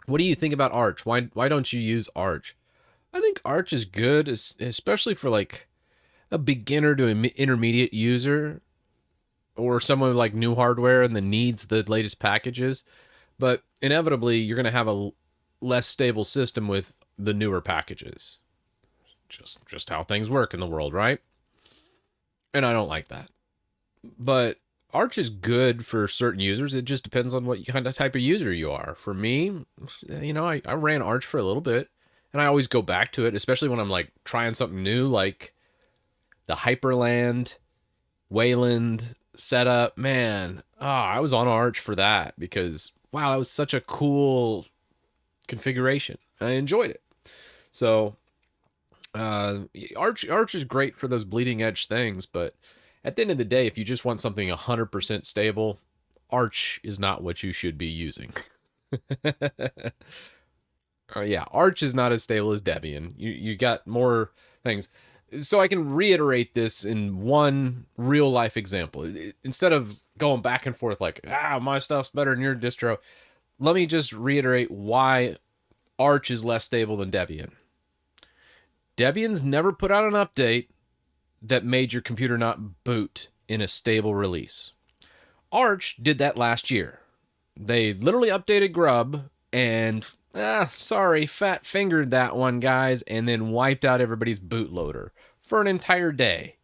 What do you think about Arch? Why don't you use Arch? I think Arch is good, especially for like a beginner to intermediate user or someone with like new hardware and that needs the latest packages. But inevitably, you're going to have a less stable system with the newer packages. Just how things work in the world, right? And I don't like that. But Arch is good for certain users. It just depends on what kind of type of user you are. For me, I ran Arch for a little bit, and I always go back to it, especially when I'm like trying something new, like the Hyperland, Wayland setup. Man, I was on Arch for that because wow, that was such a cool configuration. I enjoyed it. So uh, Arch is great for those bleeding edge things, but at the end of the day, if you just want something 100% stable, Arch is not what you should be using. Yeah, Arch is not as stable as Debian. You got more things. So I can reiterate this in one real life example. Instead of going back and forth like, my stuff's better than your distro, let me just reiterate why Arch is less stable than Debian. Debian's never put out an update that made your computer not boot in a stable release. Arch did that last year. They literally updated Grub and, sorry, fat fingered that one, guys, and then wiped out everybody's bootloader for an entire day.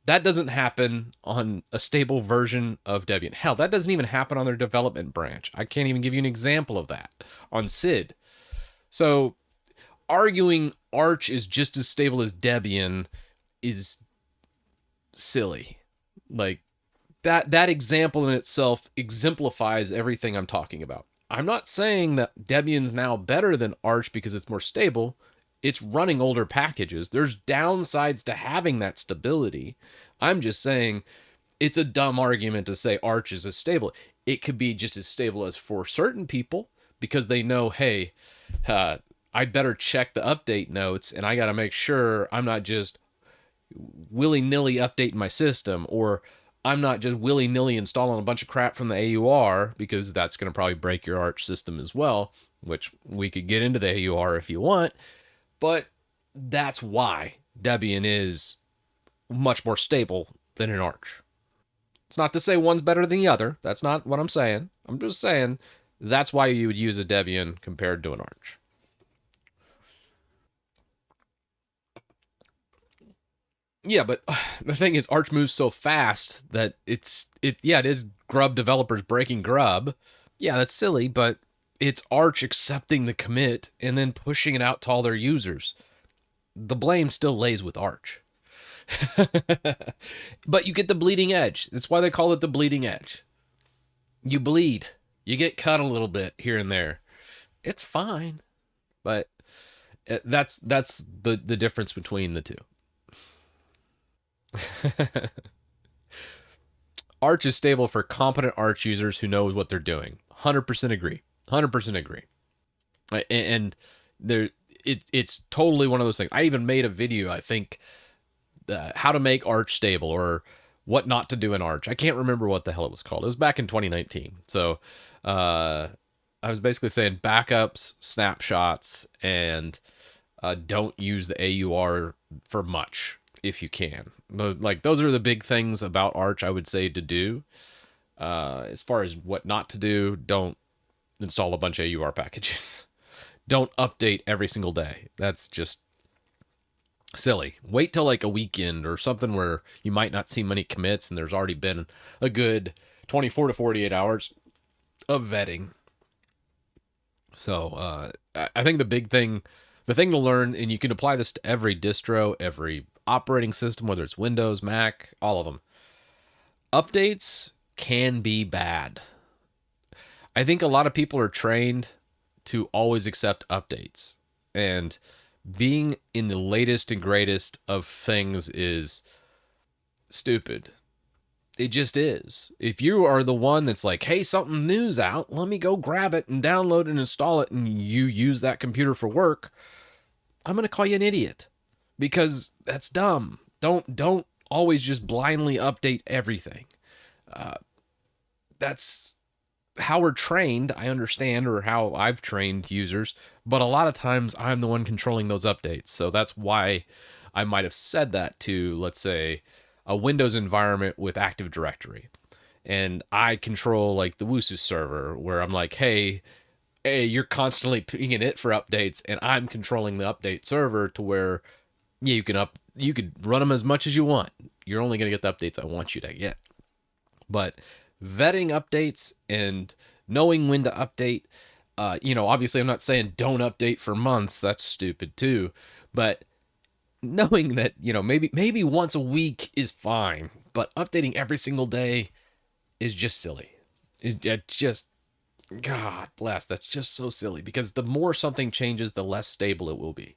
That doesn't happen on a stable version of Debian. Hell, that doesn't even happen on their development branch. I can't even give you an example of that on SID. So arguing Arch is just as stable as Debian is silly. Like that example in itself exemplifies everything I'm talking about. I'm not saying that Debian's now better than Arch because it's more stable. It's running older packages. There's downsides to having that stability. I'm just saying it's a dumb argument to say Arch is as stable. It could be just as stable as for certain people because they know, hey, I better check the update notes and I got to make sure I'm not just willy nilly updating my system, or I'm not just willy nilly installing a bunch of crap from the AUR because that's going to probably break your Arch system as well, which we could get into the AUR if you want. But that's why Debian is much more stable than an Arch. It's not to say one's better than the other. That's not what I'm saying. I'm just saying that's why you would use a Debian compared to an Arch. Yeah, but the thing is, Arch moves so fast that it is Grub developers breaking Grub. Yeah, that's silly, but it's Arch accepting the commit and then pushing it out to all their users. The blame still lays with Arch. But you get the bleeding edge. That's why they call it the bleeding edge. You bleed. You get cut a little bit here and there. It's fine, but that's the difference between the two. Arch is stable for competent Arch users who knows what they're doing. 100% agree. 100% agree. And there, it's totally one of those things. I even made a video, I think, how to make Arch stable or what not to do in Arch. I can't remember what the hell it was called. It was back in 2019. So I was basically saying backups, snapshots, and don't use the AUR for much if you can. Like those are the big things about Arch I would say to do. As far as what not to do, don't install a bunch of AUR packages. Don't update every single day. That's just silly. Wait till like a weekend or something where you might not see many commits and there's already been a good 24 to 48 hours of vetting. So I think the thing to learn, and you can apply this to every distro, every operating system, whether it's Windows, Mac, all of them. Updates can be bad. I think a lot of people are trained to always accept updates. And being in the latest and greatest of things is stupid. It just is. If you are the one that's like, hey, something new's out, let me go grab it and download and install it, and you use that computer for work, I'm going to call you an idiot because that's dumb. Don't always just blindly update everything. Uh, that's how we're trained, I understand, or how I've trained users, but a lot of times I'm the one controlling those updates. So that's why I might have said that to, let's say, a Windows environment with Active Directory. And I control like the Wusu server where I'm like, hey, you're constantly pinging it for updates, and I'm controlling the update server to where yeah, you could run them as much as you want. You're only gonna get the updates I want you to get. But vetting updates and knowing when to update, obviously I'm not saying don't update for months. That's stupid too. But knowing that, maybe once a week is fine, but updating every single day is just silly. It just God bless, that's just so silly because the more something changes, the less stable it will be.